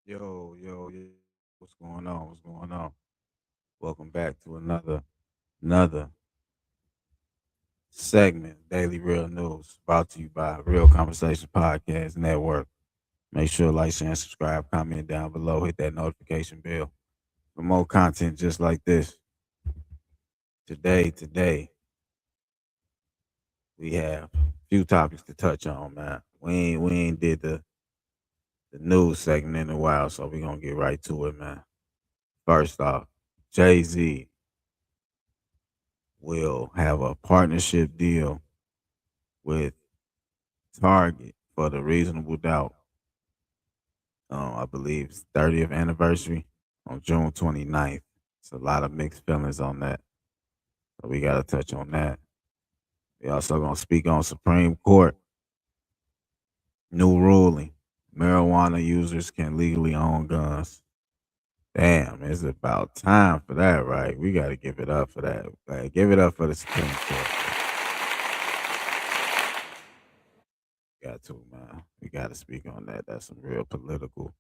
Yo, what's going on? What's going on? Welcome back to another segment, Daily Real News, brought to you by Real Conversation Podcast Network. Make sure like, share, and subscribe, comment down below, hit that notification bell for more content just like this. Today, we have a few topics to touch on, man. We ain't did the news segment in a while, so we're gonna get right to it, man. First off, Jay-Z will have a partnership deal with Target for the Reasonable Doubt. I believe it's 30th anniversary on June 29th. It's a lot of mixed feelings on that. So we got to touch on that. We also going to speak on Supreme Court new ruling. Marijuana users can legally own guns. Damn, it's about time for that, right? We got to give it up for that. Like, give it up for the Supreme Court. Got to, man. We got to speak on that. That's some real political,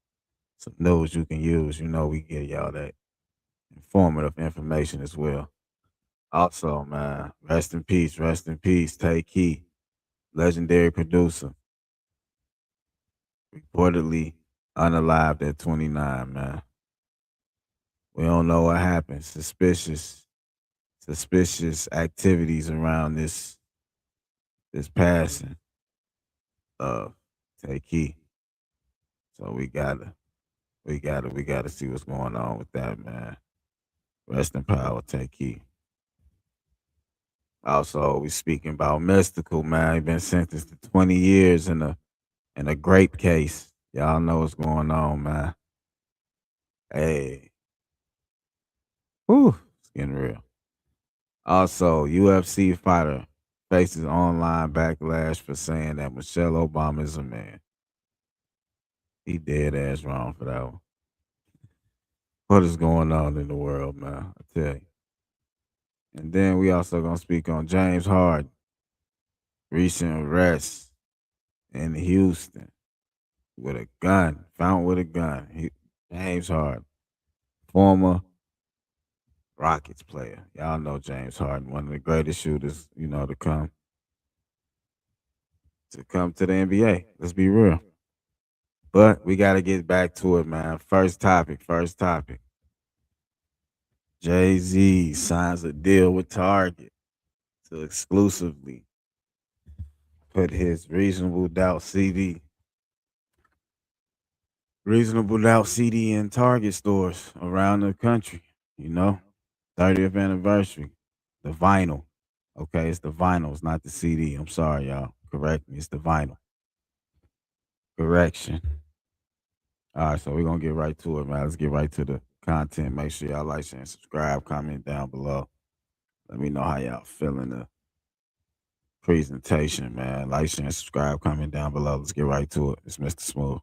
some news you can use. We give y'all that informative information as well. Also, man, rest in peace, Tay Key, legendary producer, reportedly unalived at 29, man. We don't know what happened. Suspicious activities around this passing of Tay Key. So we gotta see what's going on with that, man. Rest in power, Tay Key. Also, we speaking about Mystical, man. He been sentenced to 20 years in a grape case. Y'all know what's going on, man. Hey, whew, it's getting real. Also, UFC fighter faces online backlash for saying that Michelle Obama is a man. He dead ass wrong for that one. What is going on in the world, man? I tell you. And then we also gonna speak on James Harden, recent arrest in Houston with a gun, found with a gun. James Harden, former Rockets player. Y'all know James Harden, one of the greatest shooters, to come to the NBA. Let's be real. But we gotta get back to it, man. First topic. Jay-Z signs a deal with Target to exclusively put his Reasonable Doubt CD in Target stores around the country. You know, 30th anniversary. The vinyl. Okay, it's the vinyl. It's not the CD. I'm sorry, y'all. Correct me. It's the vinyl. Correction. All right, so we're gonna get right to it, man. Let's get right to the content. Make sure y'all like, share, and subscribe. Comment down below. Let me know how y'all feeling the presentation, man. Like, share, and subscribe. Comment down below. Let's get right to it. It's Mr. Smooth.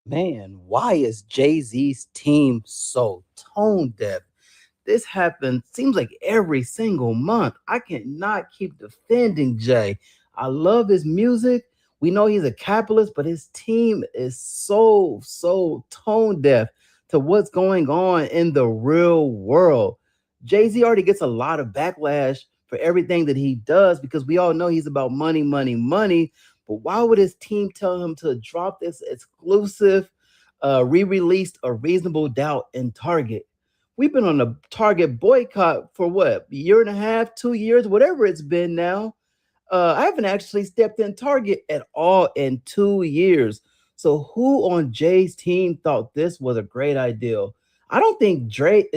Man, why is Jay-Z's team so tone deaf? This happens, seems like every single month. I cannot keep defending Jay. I love his music. We know he's a capitalist, but his team is so tone deaf to what's going on in the real world. Jay-Z already gets a lot of backlash for everything that he does because we all know he's about money, money, money. But why would his team tell him to drop this exclusive, re-released A Reasonable Doubt in Target? We've been on a Target boycott for what, a year and a half, 2 years, whatever it's been now. I haven't actually stepped in Target at all in 2 years. So who on Jay's team thought this was a great idea? I don't think Jay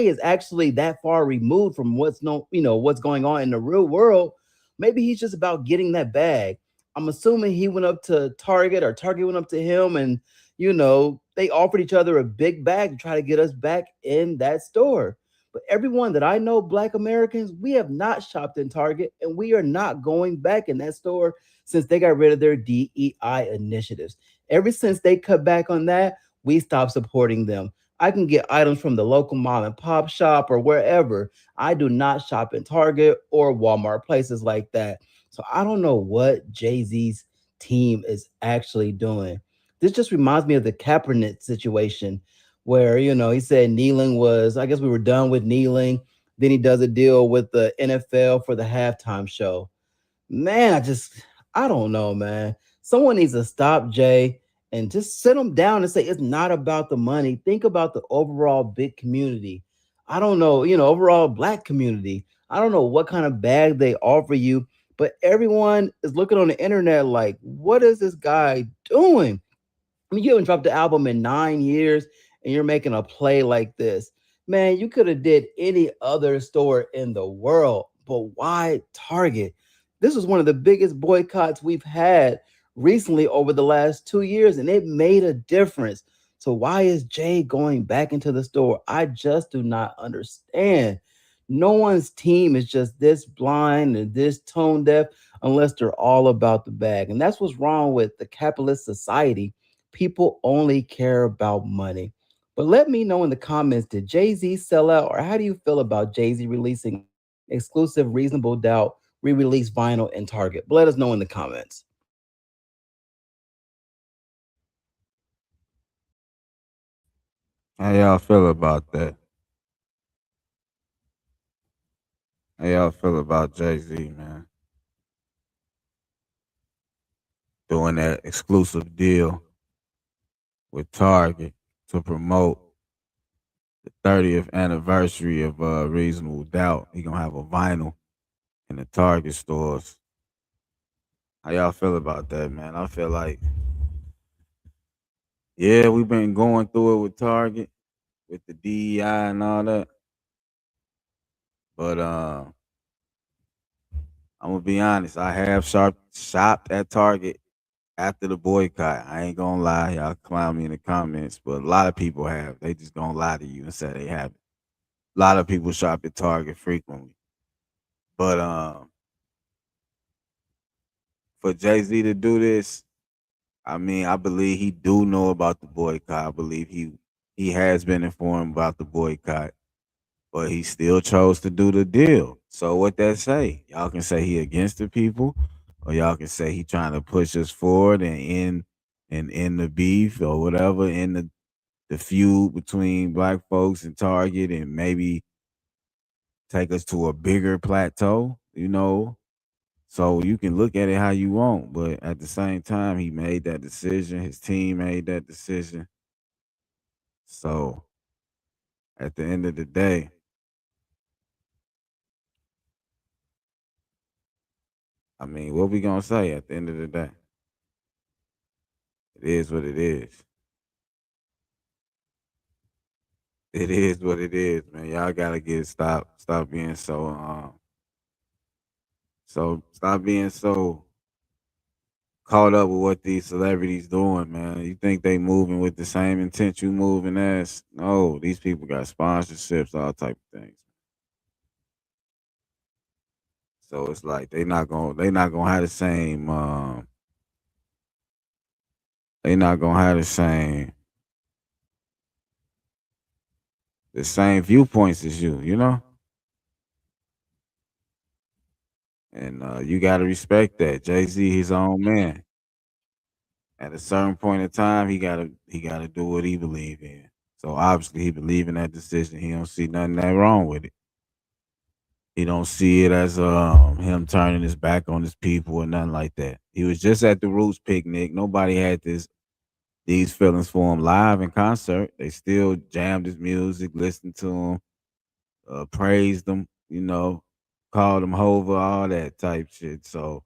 is actually that far removed from what's going on in the real world. Maybe he's just about getting that bag. I'm assuming he went up to Target or Target went up to him and they offered each other a big bag to try to get us back in that store. But everyone that I know, Black Americans, we have not shopped in Target and we are not going back in that store since they got rid of their DEI initiatives. Ever since they cut back on that, we stopped supporting them. I can get items from the local mom and pop shop or wherever. I do not shop in Target or Walmart, places like that. So I don't know what Jay Z's team is actually doing. This just reminds me of the Kaepernick situation where, he said kneeling was, I guess we were done with kneeling. Then he does a deal with the NFL for the halftime show. Man, I don't know, man. Someone needs to stop Jay and just sit him down and say it's not about the money. Think about the overall big community. I don't know, overall black community. I don't know what kind of bag they offer you, but everyone is looking on the internet like, what is this guy doing? I mean, you haven't dropped the album in 9 years, and you're making a play like this. Man, you could have did any other store in the world, but why Target? This was one of the biggest boycotts we've had recently over the last 2 years, and it made a difference. So why is Jay going back into the store? I just do not understand. No one's team is just this blind and this tone deaf unless they're all about the bag. And that's what's wrong with the capitalist society. People only care about money. But let me know in the comments, did Jay-Z sell out, or how do you feel about Jay-Z releasing exclusive Reasonable Doubt re-release vinyl in Target? But let us know in the comments. How y'all feel about that? How y'all feel about Jay Z, man? Doing that exclusive deal with Target to promote the 30th anniversary of Reasonable Doubt. He gonna have a vinyl in the Target stores. How y'all feel about that, man? I feel like, yeah, we've been going through it with Target, with the DEI and all that. But I'm gonna be honest, I have shopped at Target after the boycott. I ain't gonna lie, y'all clown me in the comments, but a lot of people have. They just gonna lie to you and say they haven't. A lot of people shop at Target frequently. But for Jay Z to do this, I mean, I believe he do know about the boycott. I believe he has been informed about the boycott, but he still chose to do the deal. So what that say? Y'all can say he against the people, or y'all can say he trying to push us forward and end the beef or whatever, in the feud between black folks and Target, and maybe take us to a bigger plateau, So you can look at it how you want, but at the same time, he made that decision. His team made that decision. So at the end of the day, I mean, what we gonna say at the end of the day? It is what it is. It is what it is, man. Y'all gotta stop being stop being so caught up with what these celebrities doing, man. You think they moving with the same intent you moving as? No, these people got sponsorships, all type of things. So it's like they not gonna have the same they not gonna have the same viewpoints as you. And you gotta respect that. Jay-Z his own man. At a certain point in time, he gotta do what he believe in. So obviously he believe in that decision. He don't see nothing that wrong with it. He don't see it as him turning his back on his people or nothing like that. He was just at the Roots picnic. Nobody had these feelings for him live in concert. They still jammed his music, listened to him, praised him, called him Hova, all that type shit. So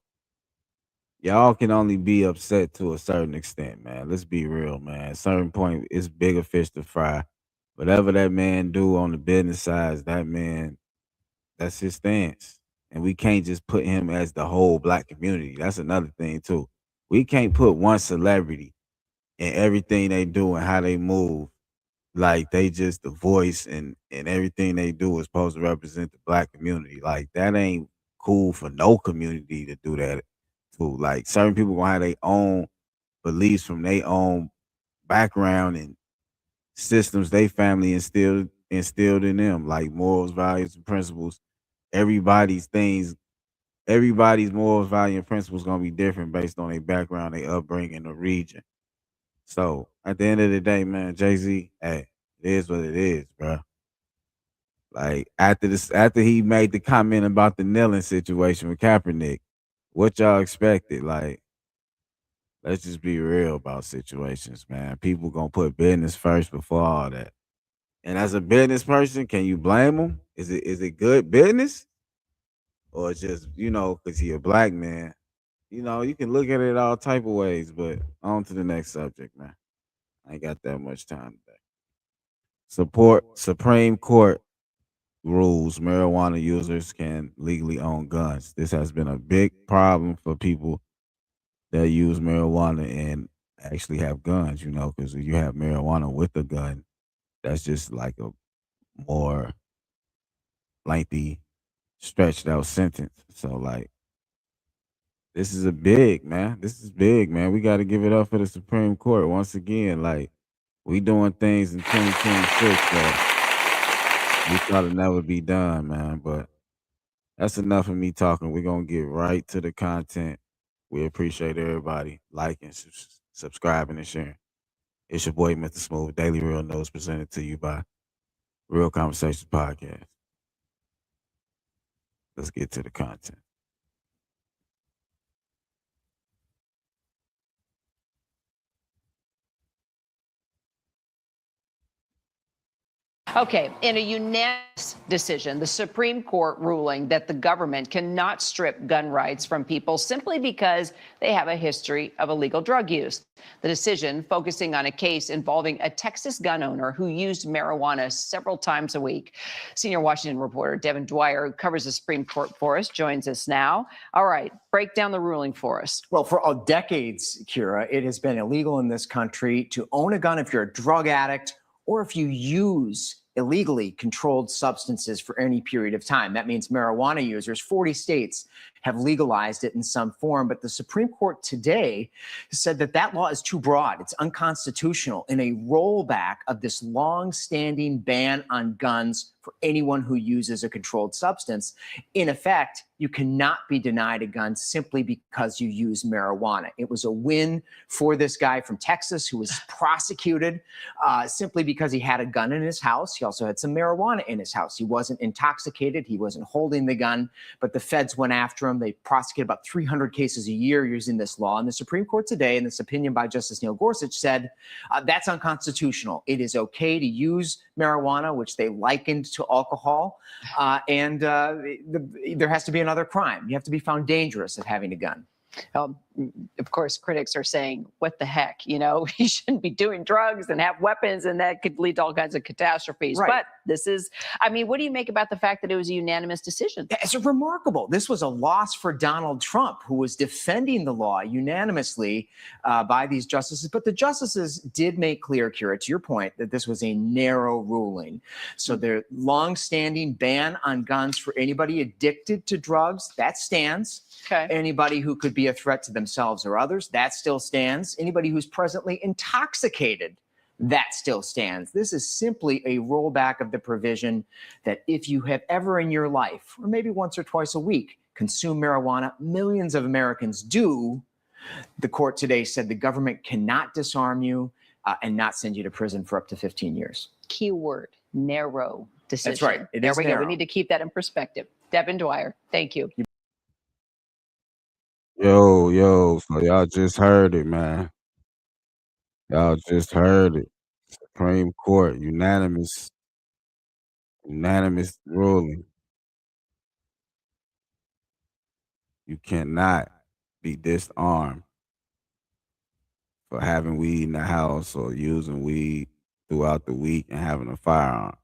y'all can only be upset to a certain extent, man. Let's be real, man. At a certain point, it's bigger fish to fry. Whatever that man do on the business side, that man, that's his stance. And we can't just put him as the whole black community. That's another thing too. We can't put one celebrity in everything they do and how they move. Like they just the voice and everything they do is supposed to represent the black community. Like that ain't cool for no community to do that to. Like certain people gonna have their own beliefs from their own background and systems they family instilled in them, like morals, values, and principles. Everybody's things, everybody's morals, value, and principles gonna be different based on their background, their upbringing, the region. So at the end of the day, man, Jay Z, hey, it is what it is, bro. Like after he made the comment about the kneeling situation with Kaepernick, what y'all expected? Like, let's just be real about situations, man. People gonna put business first before all that. And as a business person, can you blame him? Is it good business, or it's just because he a black man? You can look at it all type of ways. But on to the next subject, man. I ain't got that much time today. Support Supreme Court rules marijuana users can legally own guns. This has been a big problem for people that use marijuana and actually have guns, because if you have marijuana with a gun, that's just like a more lengthy, stretched out sentence. So, like, this is a big, man. This is big, man. We got to give it up for the Supreme Court once again. Like, we doing things in 2026 that we thought it'd never be done, man. But that's enough of me talking. We're going to get right to the content. We appreciate everybody liking, subscribing, and sharing. It's your boy, Mr. Smooth, Daily Real News, presented to you by Real Conversations Podcast. Let's get to the content. Okay, in a unanimous decision, the Supreme Court ruling that the government cannot strip gun rights from people simply because they have a history of illegal drug use. The decision focusing on a case involving a Texas gun owner who used marijuana several times a week. Senior Washington reporter Devin Dwyer, who covers the Supreme Court for us, joins us now. All right, break down the ruling for us. Well, for decades, Kira, it has been illegal in this country to own a gun if you're a drug addict or if you use illegally controlled substances for any period of time. That means marijuana users. 40 states have legalized it in some form, but the Supreme Court today said that that law is too broad. It's unconstitutional in a rollback of this long-standing ban on guns for anyone who uses a controlled substance. In effect, you cannot be denied a gun simply because you use marijuana. It was a win for this guy from Texas who was prosecuted simply because he had a gun in his house. He also had some marijuana in his house. He wasn't intoxicated. He wasn't holding the gun, but the feds went after him. They prosecute about 300 cases a year using this law. And the Supreme Court today, in this opinion by Justice Neil Gorsuch, said that's unconstitutional. It is okay to use marijuana, which they likened to alcohol, and there has to be another crime. You have to be found dangerous of having a gun. Of course, critics are saying, what the heck? He shouldn't be doing drugs and have weapons, and that could lead to all kinds of catastrophes. Right. But this is, what do you make about the fact that it was a unanimous decision? It's remarkable. This was a loss for Donald Trump, who was defending the law unanimously by these justices. But the justices did make clear, Kira, to your point, that this was a narrow ruling. So their longstanding ban on guns for anybody addicted to drugs, that stands. Okay. Anybody who could be a threat to themselves or others, that still stands. Anybody who's presently intoxicated, that still stands. This is simply a rollback of the provision that if you have ever in your life, or maybe once or twice a week, consumed marijuana, millions of Americans do, the court today said the government cannot disarm you and not send you to prison for up to 15 years. Key word, narrow decision. That's right. It there is we narrow. go. We need to keep that in perspective. Devin Dwyer, thank you. Yo, so y'all just heard it, man. Y'all just heard it. Supreme Court, unanimous ruling. You cannot be disarmed for having weed in the house or using weed throughout the week and having a firearm.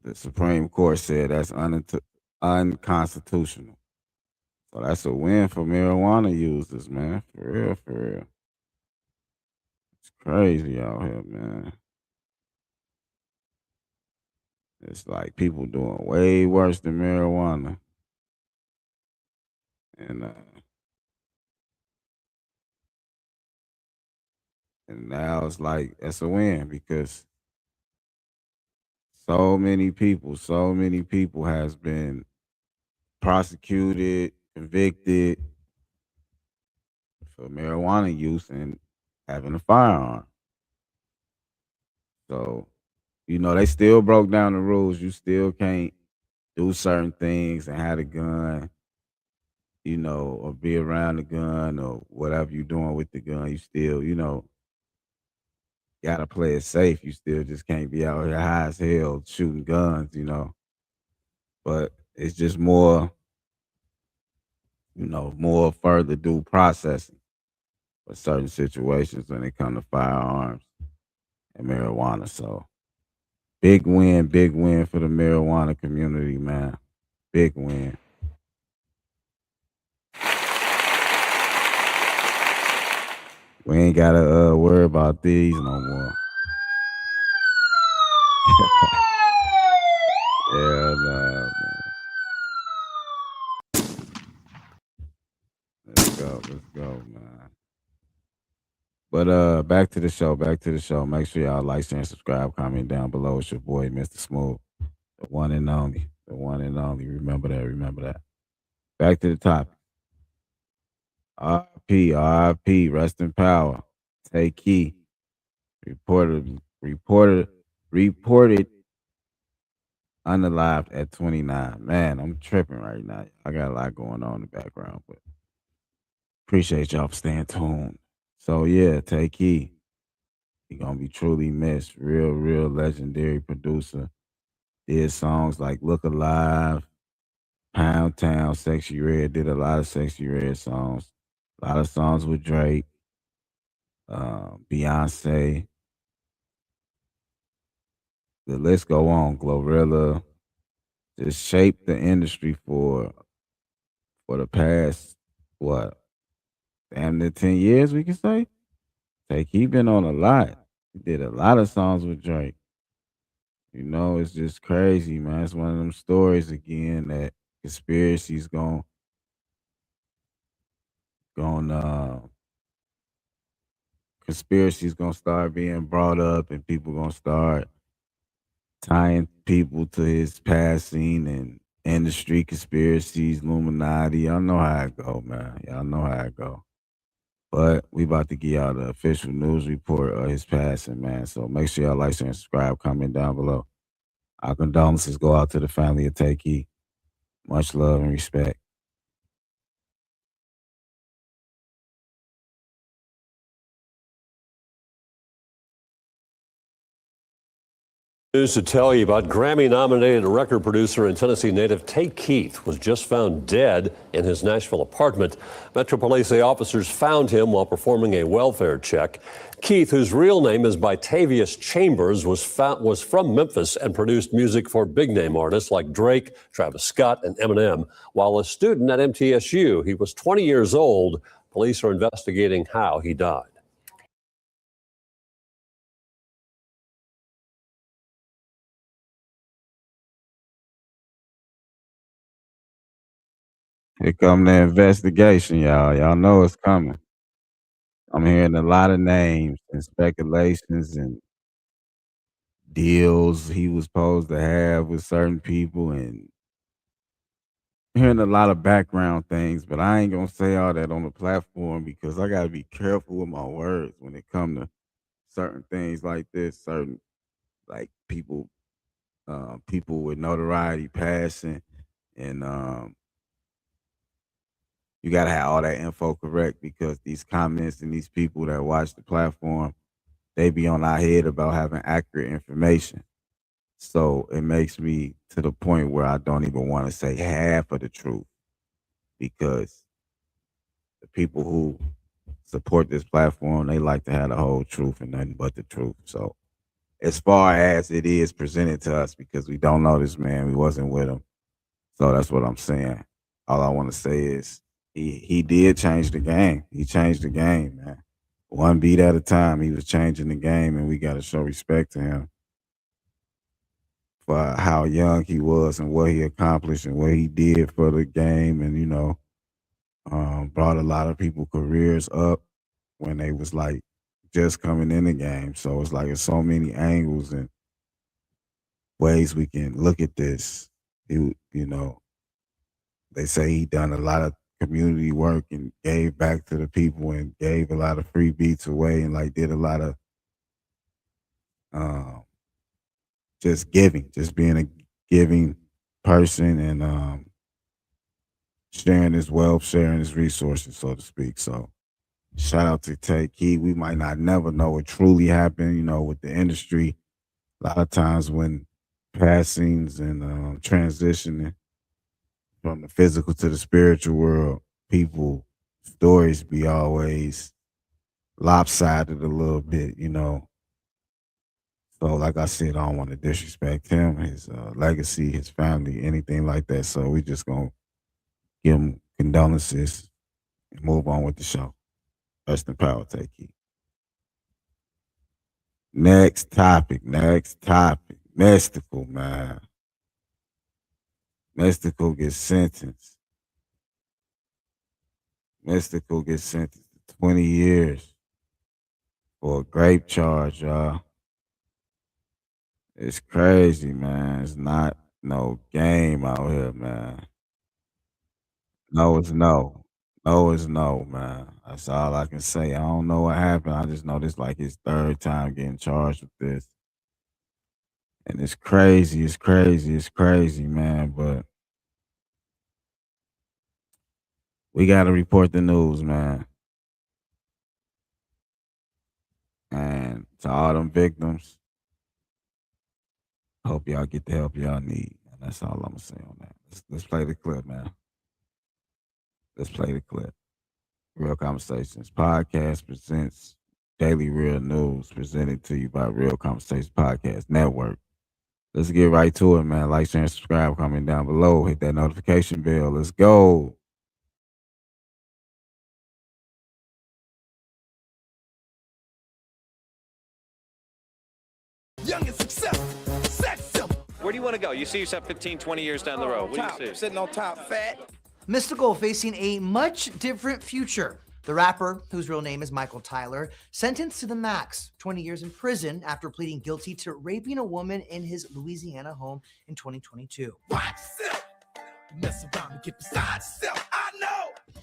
The Supreme Court said that's unconstitutional. So that's a win for marijuana users, man. For real, for real. It's crazy out here, man. It's like people doing way worse than marijuana. And And now it's like that's a win because so many people has been prosecuted, convicted for marijuana use and having a firearm. So, they still broke down the rules. You still can't do certain things and have a gun, or be around the gun or whatever you're doing with the gun. You still, gotta play it safe. You still just can't be out here high as hell shooting guns. But it's just more further due processing for certain situations when it comes to firearms and marijuana. So big win for the marijuana community, man. Big win. We ain't gotta worry about these no more. Yeah, nah, man. Let's go, man. But back to the show. Make sure y'all like, share, and subscribe, comment down below. It's your boy, Mr. Smooth, the one and only. The one and only. Remember that. Back to the topic. RP, rest in power. Take key. Reported unalived at 29. Man, I'm tripping right now. I got a lot going on in the background, but appreciate y'all for staying tuned. So yeah, Take key. He gonna be truly missed. Real legendary producer. Did songs like Look Alive, Pound Town, Sexy Red. Did a lot of Sexy Red songs. A lot of songs with Drake, Beyonce. The list go on. Glorilla just shaped the industry for the past what, damn near 10 years, we can say. Take he been on a lot. He did a lot of songs with Drake. It's just crazy, man. It's one of them stories again that conspiracies gonna conspiracies gonna start being brought up and people gonna start tying people to his passing and industry conspiracies, Illuminati. Y'all know how it go, man. Y'all know how it go. But we about to give y'all the official news report of his passing, man. So make sure y'all like, share, and subscribe, comment down below. Our condolences go out to the family of Takey. Much love and respect. News to tell you about Grammy-nominated record producer and Tennessee native Take Keith was just found dead in his Nashville apartment. Metro Police say officers found him while performing a welfare check. Keith, whose real name is Bytavius Chambers, was from Memphis and produced music for big-name artists like Drake, Travis Scott, and Eminem. While a student at MTSU, he was 20 years old. Police are investigating how he died. Here come the investigation, y'all. Y'all know it's coming. I'm hearing a lot of names and speculations and deals he was supposed to have with certain people and hearing a lot of background things, but I ain't gonna say all that on the platform because I gotta be careful with my words when it come to certain things like this, certain like people with notoriety passing and you gotta have all that info correct because these comments and these people that watch the platform, they be on our head about having accurate information. So it makes me to the point where I don't even want to say half of the truth because the people who support this platform, they like to have the whole truth and nothing but the truth. So as far as it is presented to us, because we don't know this man, we wasn't with him. So that's what I'm saying. All I want to say is he did change the game. He changed the game, man. One beat at a time, he was changing the game, and we got to show respect to him for how young he was and what he accomplished and what he did for the game, and brought a lot of people careers up when they was like just coming in the game. So it's like there's so many angles and ways we can look at this. You know, they say he done a lot of community work and gave back to the people and gave a lot of free beats away and like did a lot of um, just giving, just being a giving person and sharing his wealth, sharing his resources, so to speak. So shout out to Tay Key. We might not never know what truly happened, you know, with the industry. A lot of times when passings and transitioning from the physical to the spiritual world, people stories be always lopsided a little bit, you know. So, like I said, I don't want to disrespect him, his legacy, his family, anything like that. So we just gonna give him condolences and move on with the show. Rest in power, Tay Key. Next topic. Mystical, man. Mystical gets sentenced. Mystical gets sentenced to 20 years for a grape charge, y'all. It's crazy, man. It's not no game out here, man. No is no. No is no, man. That's all I can say. I don't know what happened. I just know this like his third time getting charged with this. And it's crazy, man. But we gotta report the news, man. And to all them victims, hope y'all get the help y'all need. And that's all I'm gonna say on that. Let's play the clip, man. Let's play the clip. Real Conversations Podcast presents Daily Real News presented to you by Real Conversations Podcast Network. Let's get right to it, man. Like, share, and subscribe. Comment down below. Hit that notification bell. Let's go. Young and successful, sex simple. Where do you want to go? You see yourself 15, 20 years down the road. What Top, do you see? sitting on top, fat. Mystical facing a much different future. The rapper, whose real name is Michael Tyler, sentenced to the max, 20 years in prison after pleading guilty to raping a woman in his Louisiana home in 2022. Watch yourself. Mess around and get beside yourself. I know.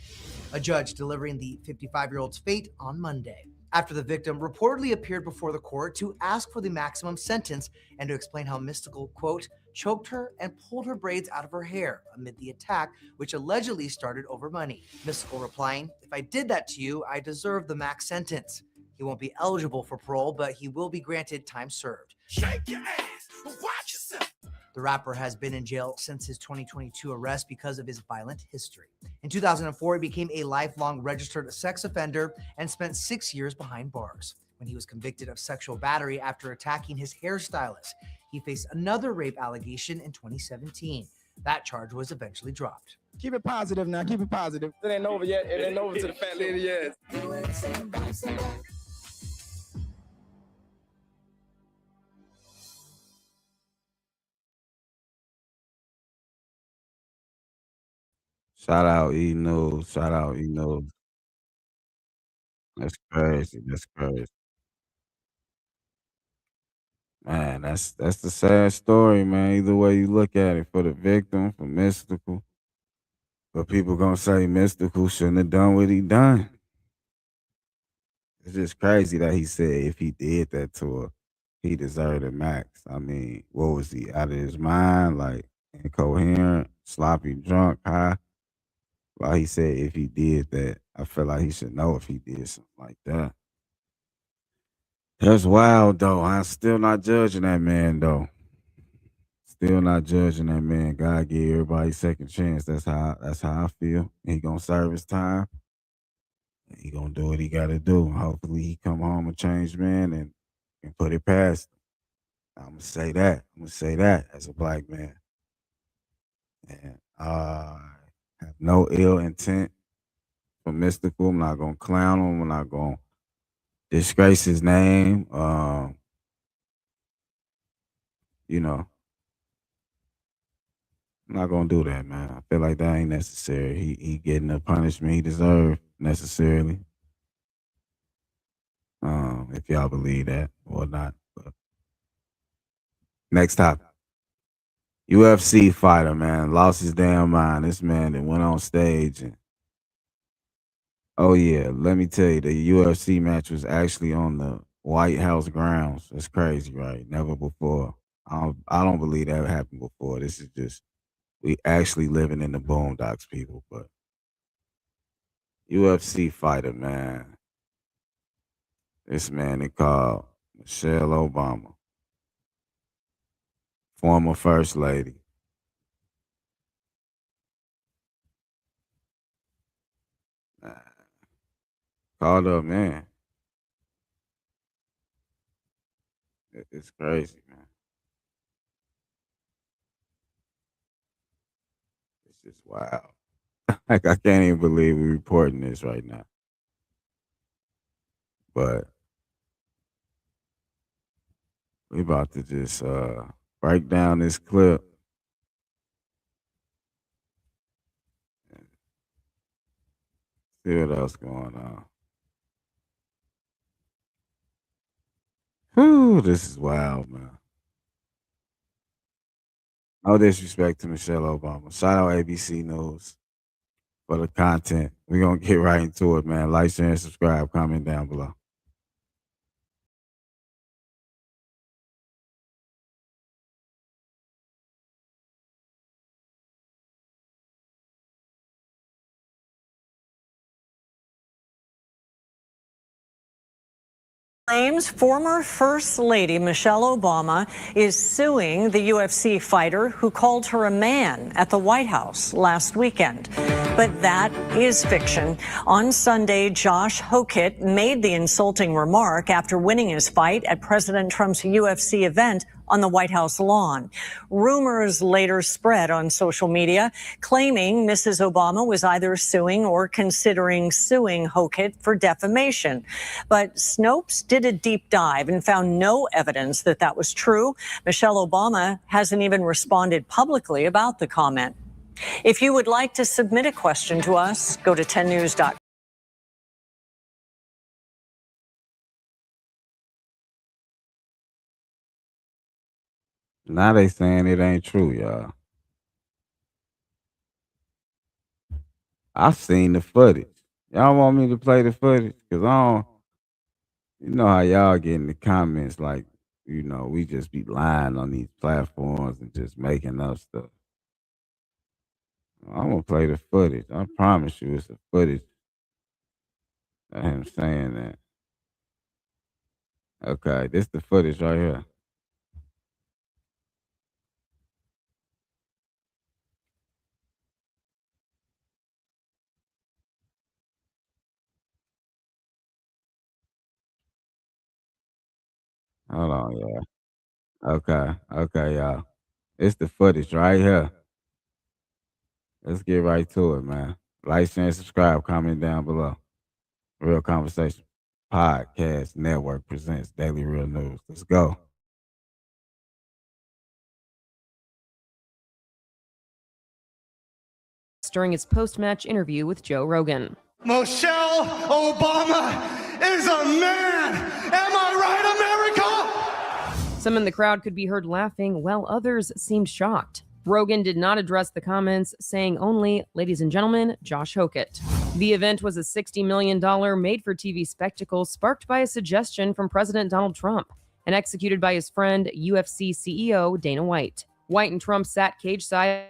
A judge delivering the 55-year-old's fate on Monday, after the victim reportedly appeared before the court to ask for the maximum sentence and to explain how Mystical, quote, choked her and pulled her braids out of her hair amid the attack, which allegedly started over money. Mystical replying, "If I did that to you, I deserve the max sentence." He won't be eligible for parole, but he will be granted time served. Shake your ass. Watch yourself. The rapper has been in jail since his 2022 arrest because of his violent history. In 2004, he became a lifelong registered sex offender and spent 6 years behind bars. When he was convicted of sexual battery after attacking his hairstylist, he faced another rape allegation in 2017. That charge was eventually dropped. Keep it positive now. Keep it positive. It ain't over yet. It ain't over to the fat lady yet. Shout out E News. Shout out E News. That's crazy. That's crazy. Man, that's the sad story, man. Either way you look at it, for the victim, for Mystical. But people gonna say Mystical shouldn't have done what he done. It's just crazy that he said if he did that to her, he deserved a max. I mean, what was he, out of his mind, like incoherent, sloppy, drunk, high? Well, he said if he did that, I feel like he should know if he did something like that. That's wild though. I'm still not judging that man though. Still not judging that man. God gave everybody a second chance. That's how I feel. He gonna serve his time. He gonna do what he gotta do. Hopefully he come home a changed man and put it past him. I'm gonna say that. I'm gonna say that as a black man. And I have no ill intent for Mystical. I'm not gonna clown him. I'm not gonna disgrace his name. You know, I'm not gonna do that, man. I feel like that ain't necessary. He getting the punishment he deserved necessarily. if y'all believe that or not. But next topic. UFC fighter, man, lost his damn mind. This man that went on stage and oh yeah, let me tell you, the UFC match was actually on the White House grounds. That's crazy, right? Never before. I don't believe that happened before. This is just we actually living in the boondocks, people. But UFC fighter, man. This man they called Michelle Obama, former first lady. Man, called up, man. It's crazy, man. It's just wild. Like I can't even believe we're reporting this right now. But we about to just break down this clip and see what else going on. Whew, this is wild, man. No disrespect to Michelle Obama. Shout out ABC News for the content. We're gonna get right into it, man. Like, share, and subscribe. Comment down below. Claims former First Lady Michelle Obama is suing the UFC fighter who called her a man at the White House last weekend. But that is fiction. On Sunday, Josh Hokett made the insulting remark after winning his fight at President Trump's UFC event on the White House lawn. Rumors later spread on social media claiming Mrs. Obama was either suing or considering suing Hokett for defamation. But Snopes did a deep dive and found no evidence that that was true. Michelle Obama hasn't even responded publicly about the comment. If you would like to submit a question to us, go to 10news.com. Now they saying it ain't true, y'all. I've seen the footage. Y'all want me to play the footage? Cause I don't. You know how y'all get in the comments like, we just be lying on these platforms and just making up stuff. I'm gonna play the footage. I promise you, it's the footage of him saying that. Okay, this the footage right here. Hold on, y'all. Okay, y'all. It's the footage right here. Let's get right to it, man. Like, share, and subscribe. Comment down below. Real Conversation Podcast Network presents Daily Real News. Let's go. During its post-match interview with Joe Rogan. Michelle Obama is a man. Am I right, America? Some in the crowd could be heard laughing, while others seemed shocked. Rogan did not address the comments, saying only, "Ladies and gentlemen, Josh Hokett." The event was a $60 million made-for-TV spectacle sparked by a suggestion from President Donald Trump and executed by his friend, UFC CEO Dana White. White and Trump sat cage side.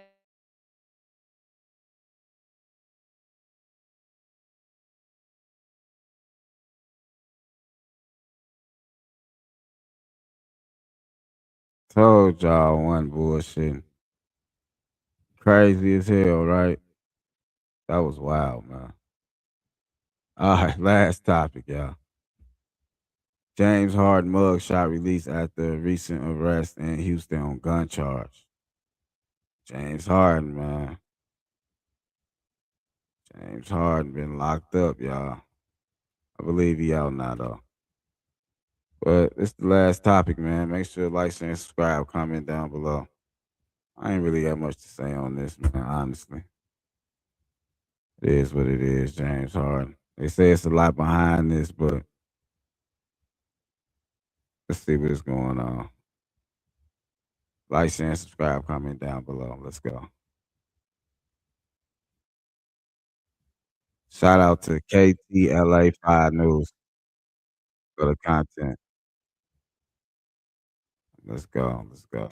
Told y'all one bullshit. Crazy as hell, right? That was wild, man. All right, last topic, y'all. James Harden mugshot released after recent arrest in Houston on gun charge. James Harden, man. James Harden been locked up, y'all. I believe he out now, though. But it's the last topic, man. Make sure to like, share, and subscribe. Comment down below. I ain't really got much to say on this, man, honestly. It is what it is, James Harden. They say it's a lot behind this, but Let's see what's going on. Like, share, and subscribe, comment down below. Let's go. Shout out to KTLA 5 News for the content. Let's go. Let's go.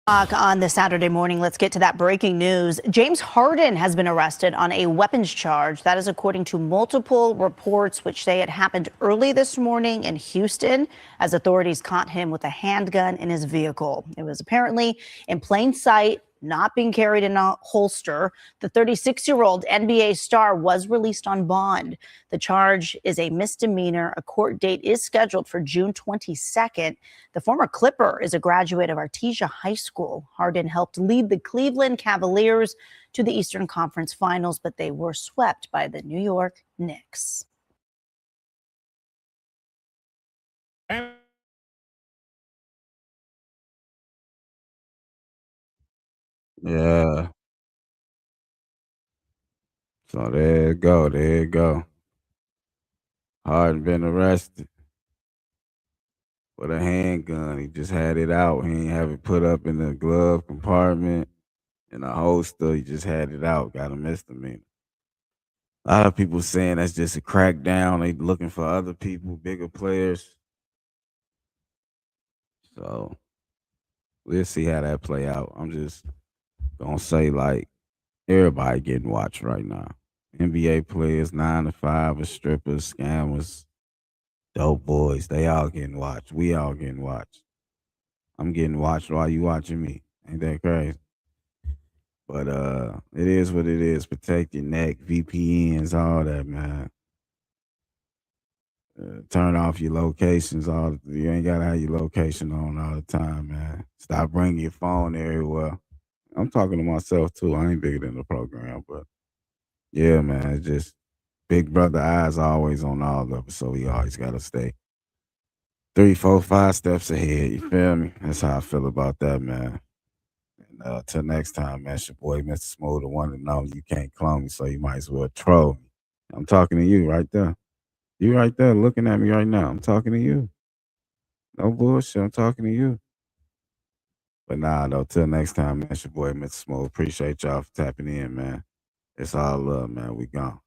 On this Saturday morning, let's get to that breaking news. James Harden has been arrested on a weapons charge. That is according to multiple reports, which say it happened early this morning in Houston as authorities caught him with a handgun in his vehicle. It was apparently in plain sight, not being carried in a holster. The 36-year-old NBA star was released on bond. The charge is a misdemeanor. A court date is scheduled for June 22nd. The former Clipper is a graduate of Artesia High School. Harden helped lead the Cleveland Cavaliers to the Eastern Conference Finals, but they were swept by the New York Knicks. Yeah. So there you go. There you go. Harden been arrested with a handgun. He just had it out. He ain't have it put up in the glove compartment in a holster. He just had it out. Got a misdemeanor. A lot of people saying that's just a crackdown. They looking for other people, bigger players. So we'll see how that play out. I'm just gonna say, like, everybody getting watched right now. NBA players, 9 to 5, strippers, scammers, dope boys. They all getting watched. We all getting watched. I'm getting watched while you watching me. Ain't that crazy? But it is what it is. Protect your neck, VPNs, all that, man. Turn off your locations. You ain't gotta have your location on all the time, man. Stop bringing your phone everywhere. I'm talking to myself too. I ain't bigger than the program, but yeah, man. It's just big brother eyes always on all of us, so we always gotta stay 3, 4, 5 steps ahead. You feel me? That's how I feel about that, man. And till next time, man. It's your boy, Mr. Smooth, the one to know you can't clone me, so you might as well troll me. I'm talking to you right there. You right there looking at me right now. I'm talking to you. No bullshit. I'm talking to you. But nah, though, till next time, man. It's your boy, Mr. Smooth. Appreciate y'all for tapping in, man. It's all love, man. We gone.